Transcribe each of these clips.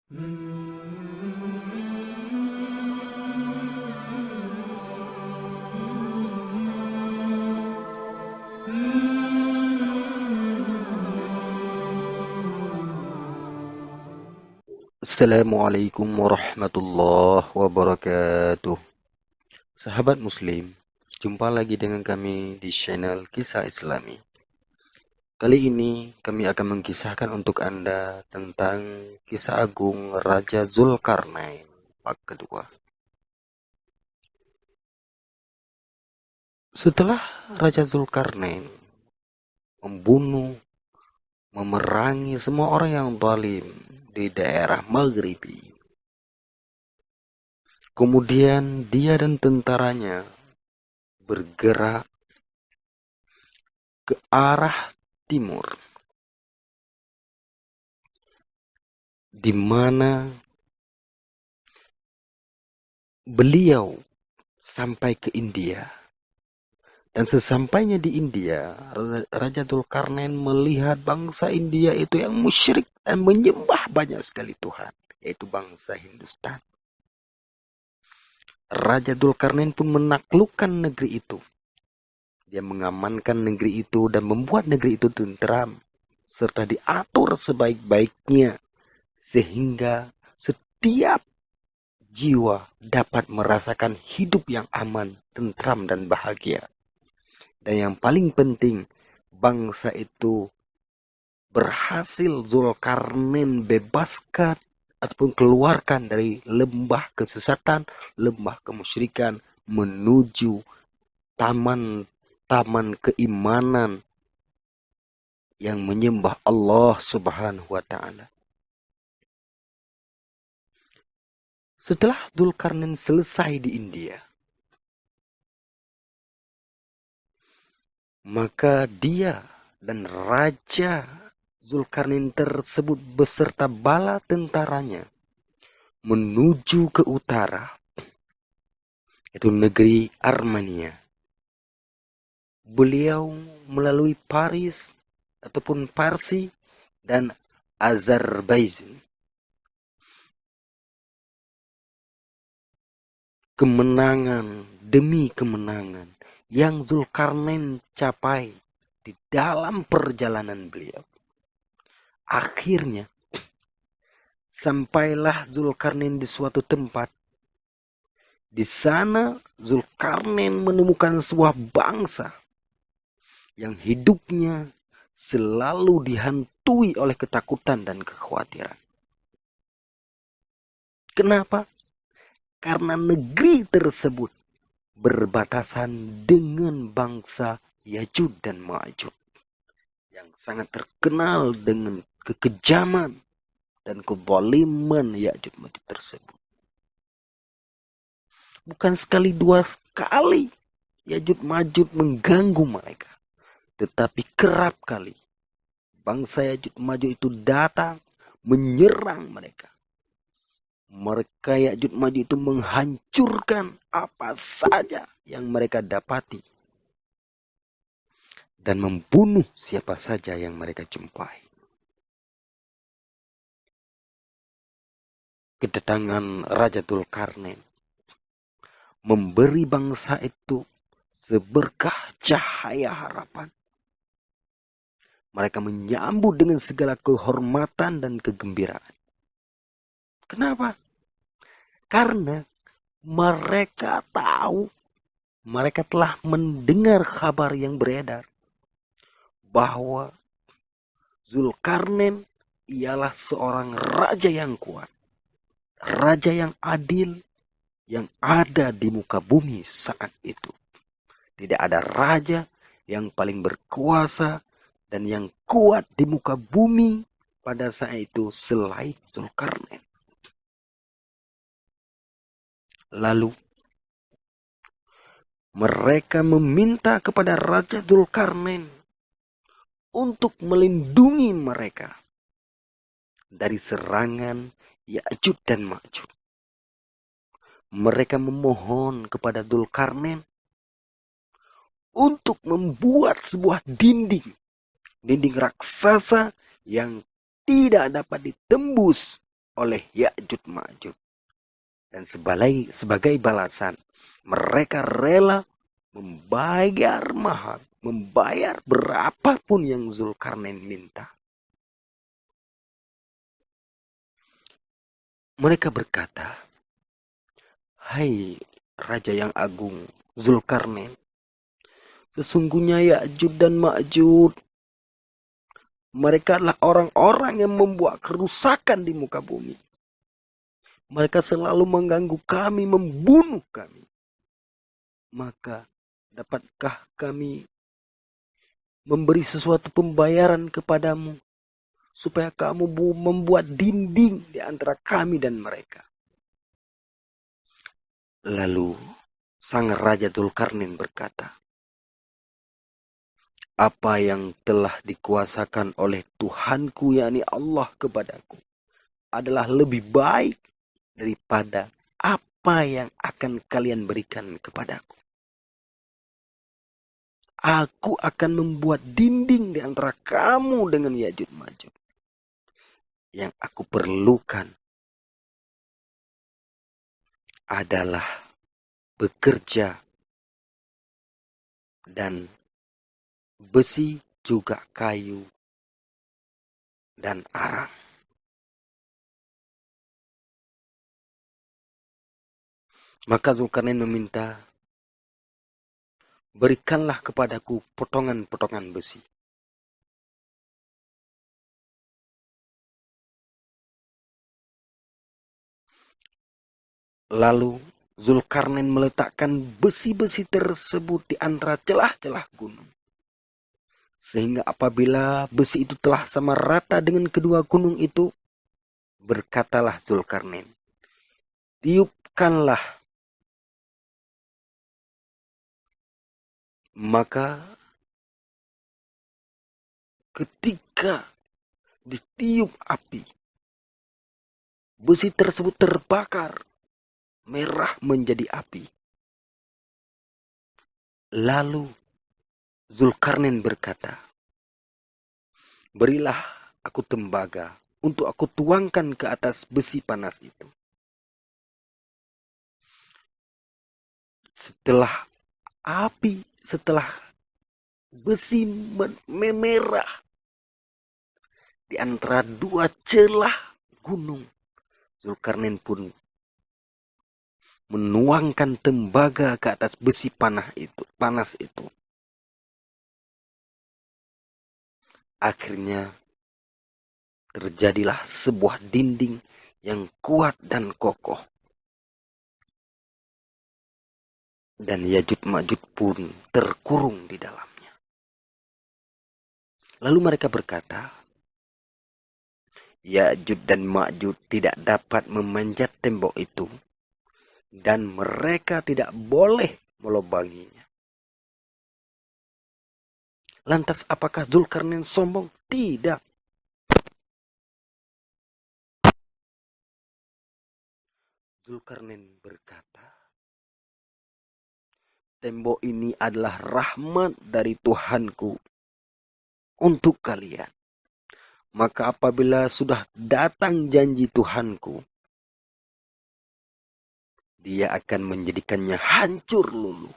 Assalamualaikum warahmatullahi wabarakatuh. Sahabat Muslim, jumpa lagi dengan kami di channel Kisah Islami. Kali ini kami akan mengisahkan untuk Anda tentang kisah agung Raja Zulkarnain part kedua. Setelah Raja Zulkarnain membunuh, memerangi semua orang yang zalim di daerah Maghribi, kemudian dia dan tentaranya bergerak ke arah timur, di mana beliau sampai ke India. Dan sesampainya di India, Raja Dzulkarnain melihat bangsa India itu yang musyrik dan menyembah banyak sekali Tuhan, yaitu bangsa Hindustan. Raja Dzulkarnain pun menaklukkan negeri itu. Dia mengamankan negeri itu dan membuat negeri itu tentram, serta diatur sebaik-baiknya, sehingga setiap jiwa dapat merasakan hidup yang aman, tentram, dan bahagia. Dan yang paling penting, bangsa itu berhasil Zulkarnain bebaskan ataupun keluarkan dari lembah kesesatan, lembah kemusyrikan, menuju taman keimanan yang menyembah Allah Subhanahu wa Ta'ala. Setelah Dzulkarnain selesai di India, maka dia dan Raja Zulkarnain tersebut beserta bala tentaranya menuju ke utara, yaitu negeri Armenia. Beliau melalui Paris ataupun Parsi dan Azerbaijan. Kemenangan demi kemenangan yang Zulkarnain capai di dalam perjalanan beliau. Akhirnya, sampailah Zulkarnain di suatu tempat. Di sana Zulkarnain menemukan sebuah bangsa yang hidupnya selalu dihantui oleh ketakutan dan kekhawatiran. Kenapa? Karena negeri tersebut berbatasan dengan bangsa Yajud dan Ma'jud yang sangat terkenal dengan kekejaman dan kezaliman Ya'juj Ma'juj tersebut. Bukan sekali dua kali Ya'juj Ma'juj mengganggu mereka, tetapi kerap kali bangsa Ya'juj Ma'juj itu datang menyerang mereka. Mereka Ya'juj Ma'juj itu menghancurkan apa saja yang mereka dapati dan membunuh siapa saja yang mereka jumpai. Kedatangan Raja Dzulkarnain memberi bangsa itu seberkah cahaya harapan. Mereka menyambut dengan segala kehormatan dan kegembiraan. Kenapa? Karena mereka tahu, mereka telah mendengar kabar yang beredar bahwa Zulkarnain ialah seorang raja yang kuat, raja yang adil yang ada di muka bumi saat itu. Tidak ada raja yang paling berkuasa dan yang kuat di muka bumi pada saat itu selain Zulkarnain. Lalu mereka meminta kepada Raja Dzulkarnain untuk melindungi mereka dari serangan Ya'juj dan Ma'juj. Mereka memohon kepada Dzulkarnain untuk membuat sebuah dinding raksasa yang tidak dapat ditembus oleh Ya'juj Ma'juj. Dan sebagai balasan, mereka rela membayar mahal, membayar berapapun yang Zulkarnain minta. Mereka berkata, "Hai Raja yang Agung Zulkarnain, sesungguhnya Ya'juj dan Ma'juj, mereka adalah orang-orang yang membuat kerusakan di muka bumi. Mereka selalu mengganggu kami, membunuh kami. Maka dapatkah kami memberi sesuatu pembayaran kepadamu supaya kamu membuat dinding di antara kami dan mereka?" Lalu sang Raja Dzulkarnain berkata, "Apa yang telah dikuasakan oleh Tuhanku, yakni Allah, kepadaku adalah lebih baik daripada apa yang akan kalian berikan kepadaku. Aku akan membuat dinding di antara kamu dengan Ya'juj Ma'juj. Yang aku perlukan adalah bekerja dan besi, juga kayu dan arang." Maka Zulkarnain meminta, "Berikanlah kepadaku potongan-potongan besi." Lalu Zulkarnain meletakkan besi-besi tersebut di antara celah-celah gunung. Sehingga apabila besi itu telah sama rata dengan kedua gunung itu, berkatalah Zulkarnain, "Tiupkanlah." Maka ketika ditiup api, besi tersebut terbakar, merah menjadi api. Lalu Zulkarnain berkata, "Berilah aku tembaga untuk aku tuangkan ke atas besi panas itu." Setelah besi memerah di antara dua celah gunung, Zulkarnain pun menuangkan tembaga ke atas besi panas itu. Akhirnya terjadilah sebuah dinding yang kuat dan kokoh. Dan Ya'juj Ma'juj pun terkurung di dalamnya. Lalu mereka berkata, Ya'juj dan Ma'juj tidak dapat memanjat tembok itu, dan mereka tidak boleh melobanginya. Lantas apakah Zulkarnain sombong? Tidak. Zulkarnain berkata, "Tembok ini adalah rahmat dari Tuhanku untuk kalian. Maka apabila sudah datang janji Tuhanku, Dia akan menjadikannya hancur luluh.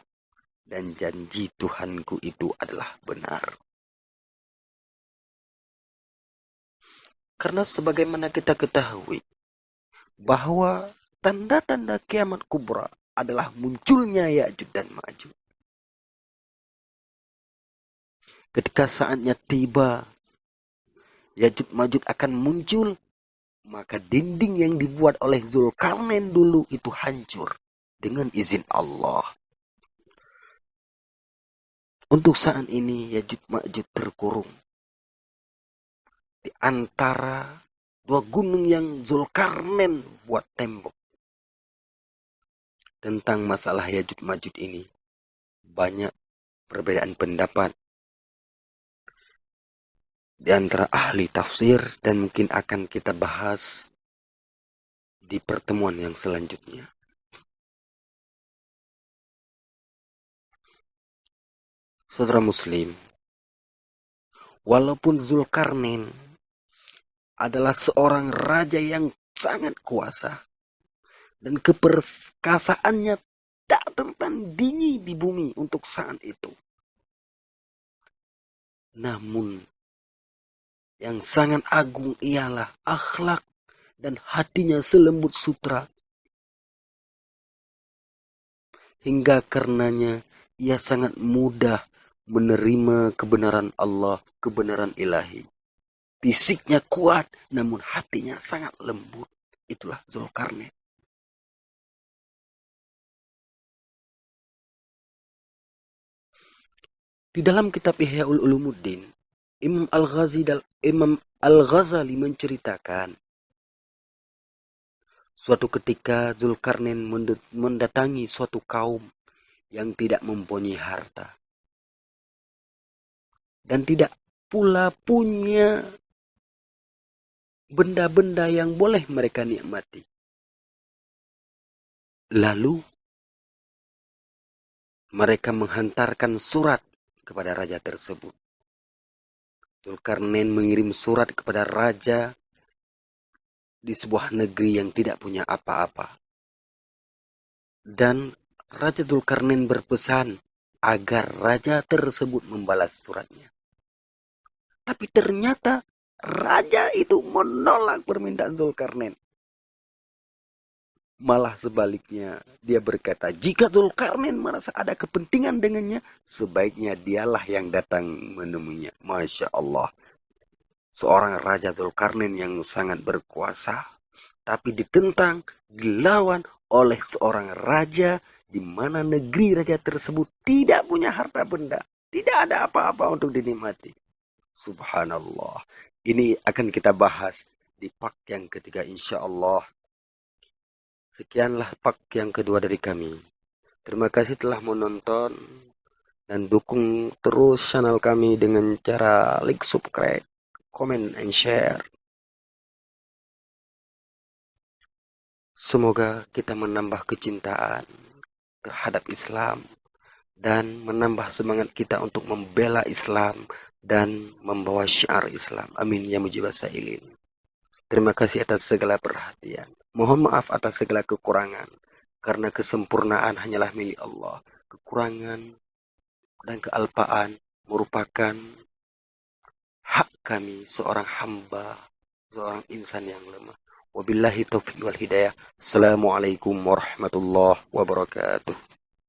Dan janji Tuhanku itu adalah benar." Karena sebagaimana kita ketahui bahwa tanda-tanda kiamat kubra adalah munculnya Ya'juj dan Ma'juj. Ketika saatnya tiba, Ya'juj Ma'juj akan muncul, maka dinding yang dibuat oleh Zulkarnain dulu itu hancur dengan izin Allah. Untuk saat ini Ya'juj Ma'juj terkurung di antara dua gunung yang Zulkarnain buat tembok. Tentang masalah Ya'juj Ma'juj ini banyak perbedaan pendapat di antara ahli tafsir, dan mungkin akan kita bahas di pertemuan yang selanjutnya. Saudara muslim, walaupun Zulkarnain adalah seorang raja yang sangat kuasa. Dan keperkasaannya tak tertandingi di bumi untuk saat itu. Namun yang sangat agung ialah akhlak dan hatinya selembut sutra. Hingga karenanya ia sangat mudah menerima kebenaran Allah, kebenaran ilahi. Fisiknya kuat, namun hatinya sangat lembut. Itulah Zulkarnain. Di dalam kitab Ihyaul Ulumuddin, Imam Al-Ghazali menceritakan, suatu ketika Zulkarnain mendatangi suatu kaum yang tidak mempunyai harta. Dan tidak pula punya benda-benda yang boleh mereka nikmati. Lalu mereka menghantarkan surat kepada raja tersebut. Zulkarnain mengirim surat kepada raja di sebuah negeri yang tidak punya apa-apa. Dan Raja Zulkarnain berpesan agar raja tersebut membalas suratnya. Tapi ternyata raja itu menolak permintaan Zulkarnain. Malah sebaliknya, dia berkata, jika Zulkarnain merasa ada kepentingan dengannya, sebaiknya dialah yang datang menemuinya. Masya Allah. Seorang Raja Zulkarnain yang sangat berkuasa, tapi ditentang, dilawan oleh seorang raja di mana negeri raja tersebut tidak punya harta benda. Tidak ada apa-apa untuk dinikmati. Subhanallah. Ini akan kita bahas di part yang ketiga insya Allah. Sekianlah part yang kedua dari kami. Terima kasih telah menonton dan dukung terus channel kami dengan cara like, subscribe, comment, and share. Semoga kita menambah kecintaan terhadap Islam dan menambah semangat kita untuk membela Islam dan membawa syiar Islam. Amin ya mujibas sailin. Terima kasih atas segala perhatian. Mohon maaf atas segala kekurangan, karena kesempurnaan hanyalah milik Allah. Kekurangan dan kealpaan merupakan hak kami seorang hamba, seorang insan yang lemah. Wabillahi taufiq wal hidayah. Assalamualaikum warahmatullahi wabarakatuh.